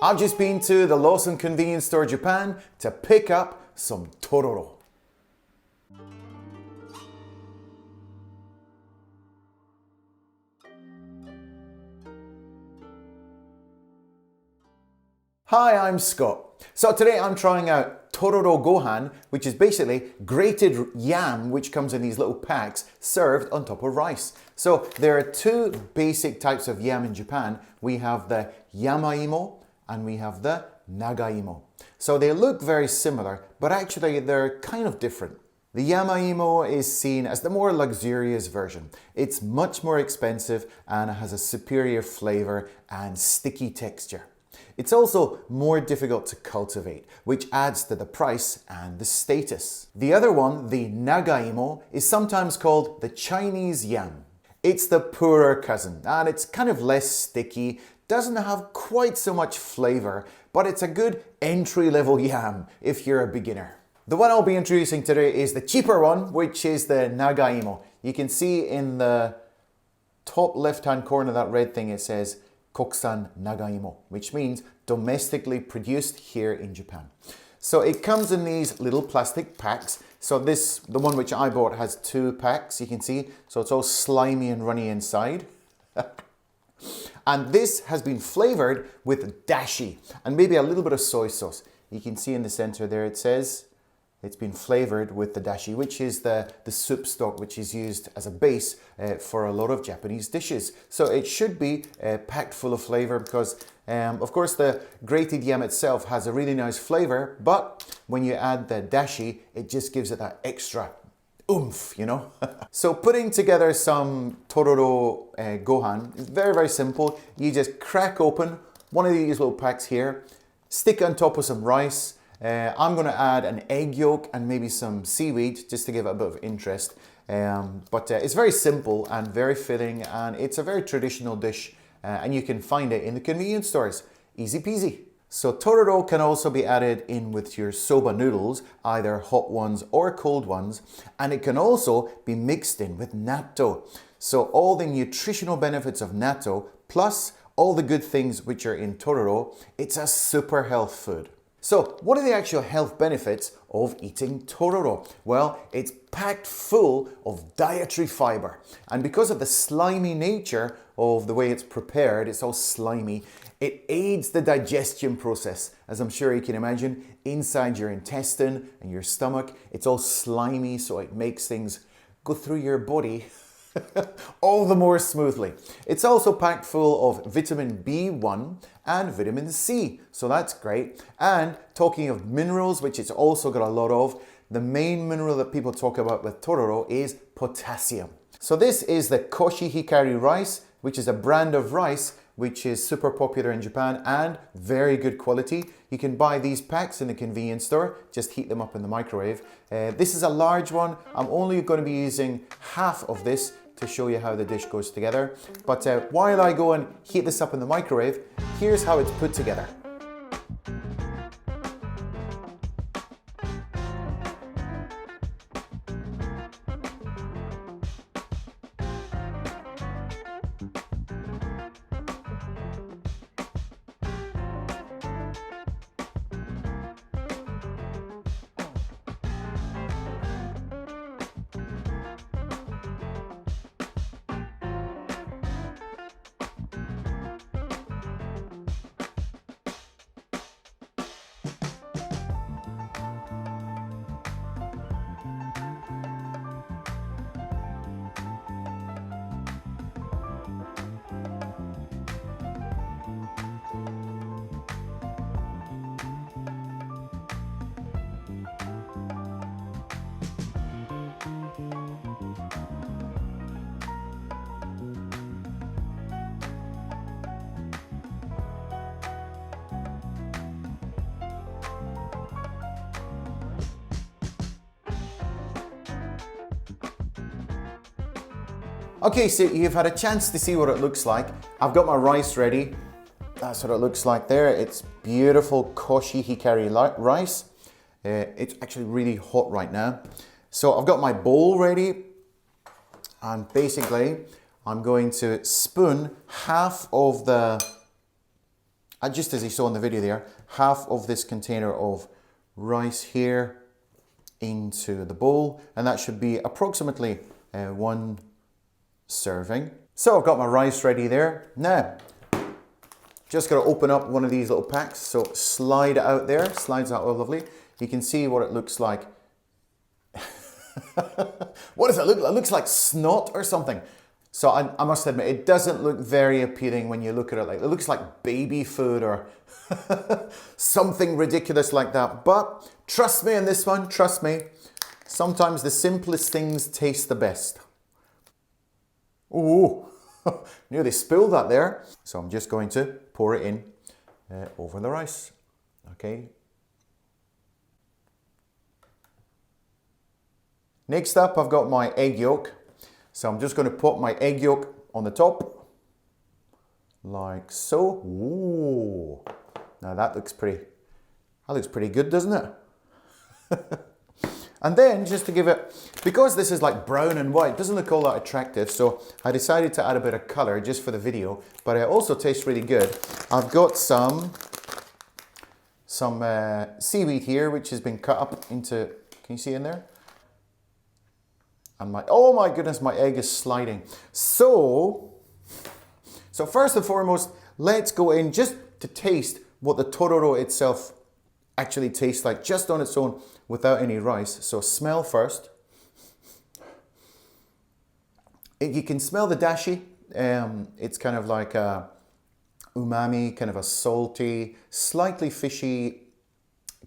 I've just been to the Lawson convenience store Japan to pick up some Tororo. Hi, I'm Scott. So today I'm trying out Tororo Gohan, which is basically grated yam, which comes in these little packs served on top of rice. So there are two basic types of yam in Japan. We have the yamaimo and we have the Nagaimo. So they look very similar, but actually they're kind of different. The yamaimo is seen as the more luxurious version. It's much more expensive and it has a superior flavor and sticky texture. It's also more difficult to cultivate, which adds to the price and the status. The other one, the Nagaimo, is sometimes called the Chinese yam. It's the poorer cousin and it's kind of less sticky, doesn't have quite so much flavor, but it's a good entry-level yam if you're a beginner. The one I'll be introducing today is the cheaper one, which is the Nagaimo. You can see in the top left-hand corner of that red thing, it says Kokusan Nagaimo, which means domestically produced here in Japan. So it comes in these little plastic packs. So the one which I bought has 2 packs, you can see. So it's all slimy and runny inside. And this has been flavored with dashi and maybe a little bit of soy sauce. You can see in the center there it says it's been flavored with the dashi, which is the soup stock which is used as a base for a lot of Japanese dishes. So it should be packed full of flavor because, of course, the grated yam itself has a really nice flavor, but when you add the dashi, it just gives it that extra oomph, you know? So putting together some Tororo Gohan is very, very simple. You just crack open one of these little packs here, stick it on top of some rice. I'm going to add an egg yolk and maybe some seaweed just to give it a bit of interest. But it's very simple and very filling, and it's a very traditional dish, and you can find it in the convenience stores. Easy peasy. So Tororo can also be added in with your soba noodles, either hot ones or cold ones, and it can also be mixed in with natto. So all the nutritional benefits of natto plus all the good things which are in Tororo, it's a super health food. So what are the actual health benefits of eating Tororo? Well, it's packed full of dietary fiber. And because of the slimy nature of the way it's prepared, it's all slimy, it aids the digestion process. As I'm sure you can imagine, inside your intestine and your stomach, it's all slimy, so it makes things go through your body all the more smoothly. It's also packed full of vitamin B1 and vitamin C, so that's great. And talking of minerals, which it's also got a lot of, the main mineral that people talk about with Tororo is potassium. So this is the Koshi Hikari rice, which is a brand of rice which is super popular in Japan and very good quality. You can buy these packs in the convenience store, just heat them up in the microwave. This is a large one. I'm only going to be using half of this to show you how the dish goes together. But while I go and heat this up in the microwave, here's how it's put together. Okay, so you've had a chance to see what it looks like. I've got my rice ready. That's what it looks like there. It's beautiful Koshi Hikari rice. It's actually really hot right now. So I've got my bowl ready. And basically, I'm going to spoon half of the just as you saw in the video there, half of this container of rice here into the bowl, and that should be approximately 1 serving. So I've got my rice ready there. Now, just got to open up one of these little packs. So slide it out there, slides out lovely. You can see what it looks like. What does it look like? It looks like snot or something. So I must admit, it doesn't look very appealing when you look at it. Like, it looks like baby food or something ridiculous like that. But trust me on this one, trust me. Sometimes the simplest things taste the best. Ooh, nearly spilled that there. So I'm just going to pour it in over the rice. Okay. Next up, I've got my egg yolk. So I'm just going to put my egg yolk on the top, like so. Ooh, now that looks pretty good, doesn't it? And then just to give it, because this is like brown and white, it doesn't look all that attractive, so I decided to add a bit of color just for the video, but it also tastes really good. I've got some seaweed here, which has been cut up into, can you see in there? And oh my goodness, my egg is sliding. So first and foremost, let's go in just to taste what the Tororo itself actually tastes like, just on its own, without any rice. So smell first. You can smell the dashi. It's kind of like a umami, kind of a salty, slightly fishy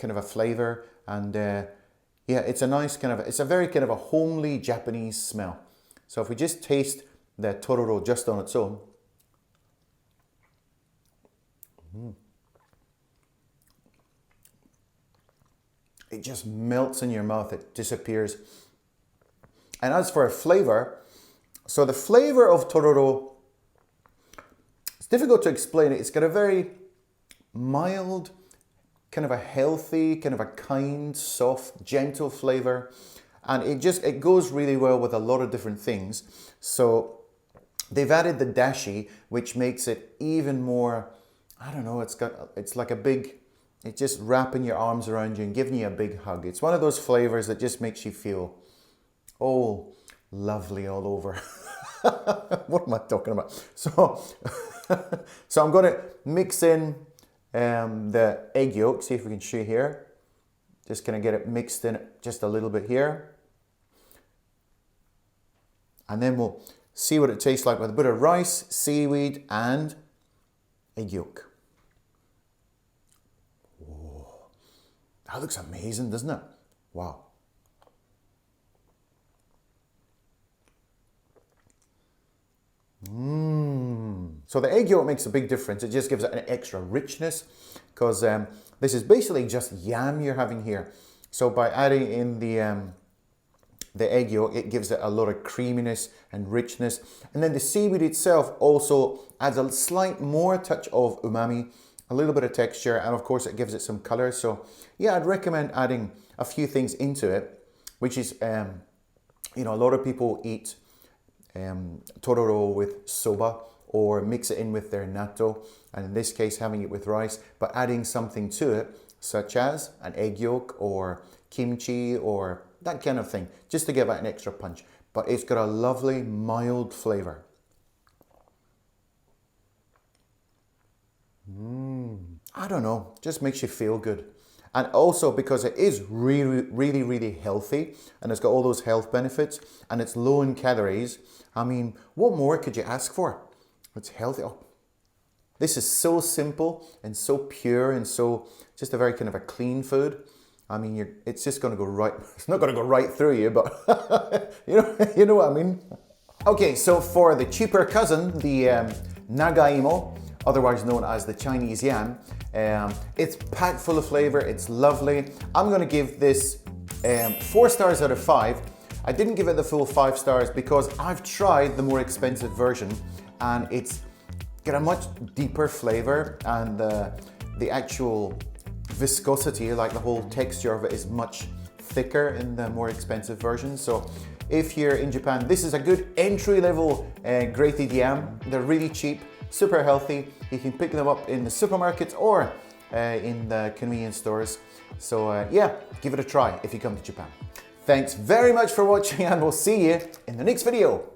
kind of a flavor. And yeah, it's a nice kind of, it's a very kind of a homely Japanese smell. So if we just taste the Tororo just on its own. It just melts in your mouth, it disappears. And as for a flavor, so the flavor of Tororo, it's difficult to explain it. It's got a very mild, kind of a healthy, kind of a kind, soft, gentle flavor. And it goes really well with a lot of different things. So they've added the dashi, which makes it even more, I don't know, it's like a big, it's just wrapping your arms around you and giving you a big hug. It's one of those flavors that just makes you feel, oh, lovely all over. What am I talking about? So, so I'm going to mix in the egg yolk. See if we can show here. Just going to get it mixed in just a little bit here. And then we'll see what it tastes like with a bit of rice, seaweed, and egg yolk. That looks amazing, doesn't it? Wow. So the egg yolk makes a big difference. It just gives it an extra richness because this is basically just yam you're having here. So by adding in the egg yolk, it gives it a lot of creaminess and richness. And then the seaweed itself also adds a slight more touch of umami, a little bit of texture, and of course it gives it some color. So yeah, I'd recommend adding a few things into it, which is, you know, a lot of people eat Tororo with soba or mix it in with their natto, and in this case having it with rice, but adding something to it, such as an egg yolk or kimchi or that kind of thing, just to give it an extra punch. But it's got a lovely mild flavor. I don't know, just makes you feel good. And also because it is really, really, really healthy and it's got all those health benefits and it's low in calories. I mean, what more could you ask for? It's healthy. Oh, this is so simple and so pure and so just a very kind of a clean food. I mean, it's just going to go right, it's not going to go right through you, but you know what I mean? Okay, so for the cheaper cousin, the Nagaimo, otherwise known as the Chinese yam, it's packed full of flavor, it's lovely. I'm going to give this 4 stars out of 5. I didn't give it the full 5 stars because I've tried the more expensive version and it's got a much deeper flavor and the actual viscosity, like the whole texture of it, is much thicker in the more expensive version. So if you're in Japan, this is a good entry-level grated yam. They're really cheap. super healthy. You can pick them up in the supermarkets or in the convenience stores. So yeah, give it a try if you come to Japan. Thanks very much for watching, and we'll see you in the next video.